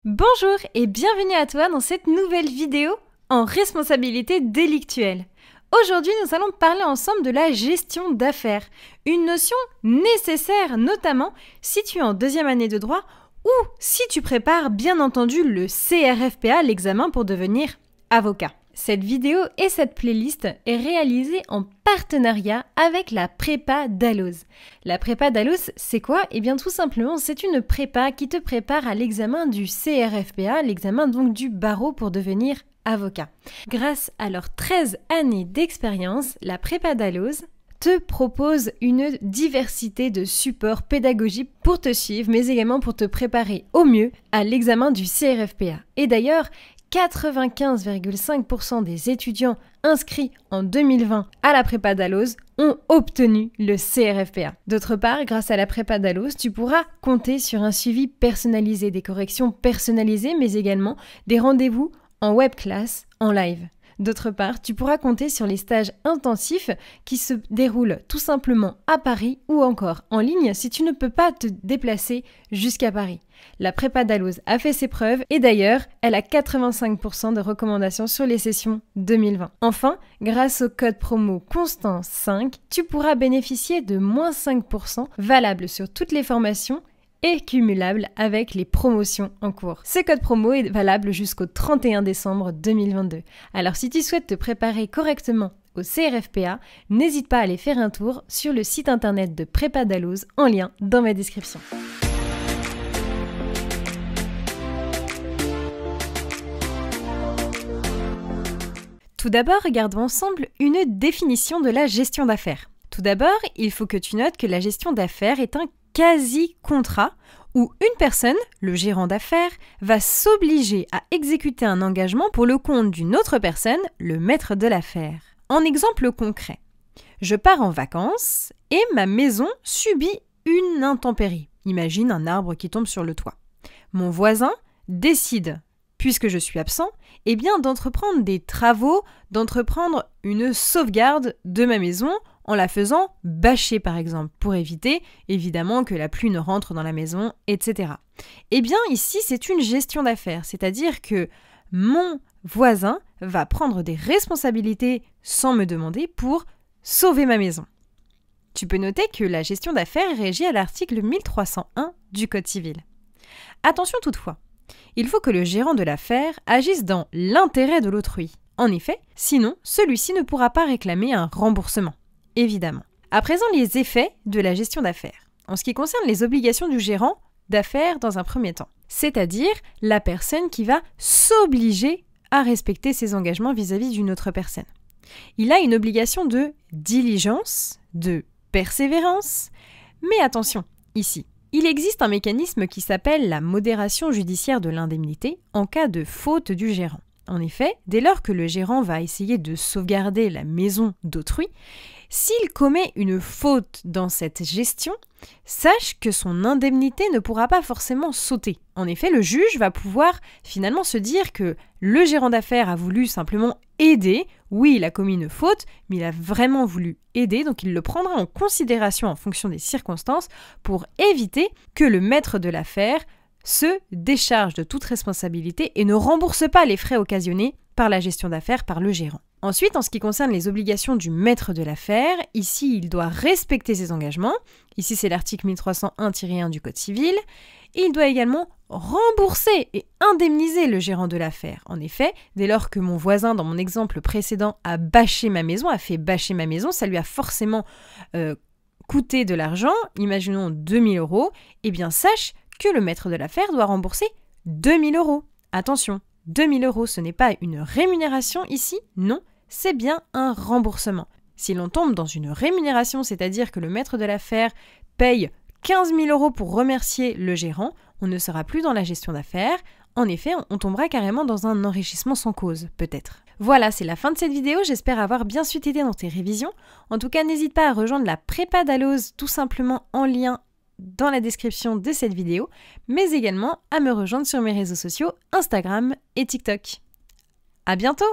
Bonjour et bienvenue à toi dans cette nouvelle vidéo en responsabilité délictuelle. Aujourd'hui, nous allons parler ensemble de la gestion d'affaires, une notion nécessaire notamment si tu es en deuxième année de droit ou si tu prépares bien entendu le CRFPA, l'examen pour devenir avocat. Cette vidéo et cette playlist est réalisée en partenariat avec la prépa Dalloz. La prépa Dalloz, c'est quoi? Eh bien tout simplement, c'est une prépa qui te prépare à l'examen du CRFPA, l'examen donc du barreau pour devenir avocat. Grâce à leurs 13 années d'expérience, la prépa Dalloz te propose une diversité de supports pédagogiques pour te suivre, mais également pour te préparer au mieux à l'examen du CRFPA. Et d'ailleurs, 95,5% des étudiants inscrits en 2020 à la prépa Dalloz ont obtenu le CRFPA. D'autre part, grâce à la prépa Dalloz, tu pourras compter sur un suivi personnalisé, des corrections personnalisées, mais également des rendez-vous en web class, en live. D'autre part, tu pourras compter sur les stages intensifs qui se déroulent tout simplement à Paris ou encore en ligne si tu ne peux pas te déplacer jusqu'à Paris. La prépa Dalloz a fait ses preuves et d'ailleurs, elle a 85% de recommandations sur les sessions 2020. Enfin, grâce au code promo CONSTANCE5, tu pourras bénéficier de moins 5% valable sur toutes les formations et cumulable avec les promotions en cours. Ce code promo est valable jusqu'au 31 décembre 2022. Alors si tu souhaites te préparer correctement au CRFPA, n'hésite pas à aller faire un tour sur le site internet de prépa Dalloz en lien dans ma description. Tout d'abord, regardons ensemble une définition de la gestion d'affaires. Tout d'abord, il faut que tu notes que la gestion d'affaires est un quasi-contrat où une personne, le gérant d'affaires, va s'obliger à exécuter un engagement pour le compte d'une autre personne, le maître de l'affaire. En exemple concret, je pars en vacances et ma maison subit une intempérie. Imagine un arbre qui tombe sur le toit. Mon voisin décide, puisque je suis absent, eh bien d'entreprendre des travaux, d'entreprendre une sauvegarde de ma maison en la faisant bâcher par exemple, pour éviter évidemment que la pluie ne rentre dans la maison, etc. Eh bien ici c'est une gestion d'affaires, c'est-à-dire que mon voisin va prendre des responsabilités sans me demander pour sauver ma maison. Tu peux noter que la gestion d'affaires est régie à l'article 1301 du Code civil. Attention toutefois, il faut que le gérant de l'affaire agisse dans l'intérêt de l'autrui. En effet, sinon celui-ci ne pourra pas réclamer un remboursement. Évidemment. À présent, les effets de la gestion d'affaires. En ce qui concerne les obligations du gérant d'affaires dans un premier temps, c'est-à-dire la personne qui va s'obliger à respecter ses engagements vis-à-vis d'une autre personne. Il a une obligation de diligence, de persévérance, mais attention, ici, il existe un mécanisme qui s'appelle la modération judiciaire de l'indemnité en cas de faute du gérant. En effet, dès lors que le gérant va essayer de sauvegarder la maison d'autrui, s'il commet une faute dans cette gestion, sache que son indemnité ne pourra pas forcément sauter. En effet, le juge va pouvoir finalement se dire que le gérant d'affaires a voulu simplement aider. Oui, il a commis une faute, mais il a vraiment voulu aider, donc il le prendra en considération en fonction des circonstances pour éviter que le maître de l'affaire se décharge de toute responsabilité et ne rembourse pas les frais occasionnés par la gestion d'affaires par le gérant. Ensuite, en ce qui concerne les obligations du maître de l'affaire, ici, il doit respecter ses engagements. Ici, c'est l'article 1301-1 du Code civil. Et il doit également rembourser et indemniser le gérant de l'affaire. En effet, dès lors que mon voisin, dans mon exemple précédent, a bâché ma maison, a fait bâcher ma maison, ça lui a forcément coûté de l'argent, imaginons 2000 €, eh bien sache que le maître de l'affaire doit rembourser 2000 €. Attention, 2000 €, ce n'est pas une rémunération ici, non, c'est bien un remboursement. Si l'on tombe dans une rémunération, c'est-à-dire que le maître de l'affaire paye 15 000 € pour remercier le gérant, on ne sera plus dans la gestion d'affaires. En effet, on tombera carrément dans un enrichissement sans cause, peut-être. Voilà, c'est la fin de cette vidéo, j'espère avoir bien su t'aider dans tes révisions. En tout cas, n'hésite pas à rejoindre la prépa Dalloz tout simplement en lien dans la description de cette vidéo, mais également à me rejoindre sur mes réseaux sociaux Instagram et TikTok. À bientôt!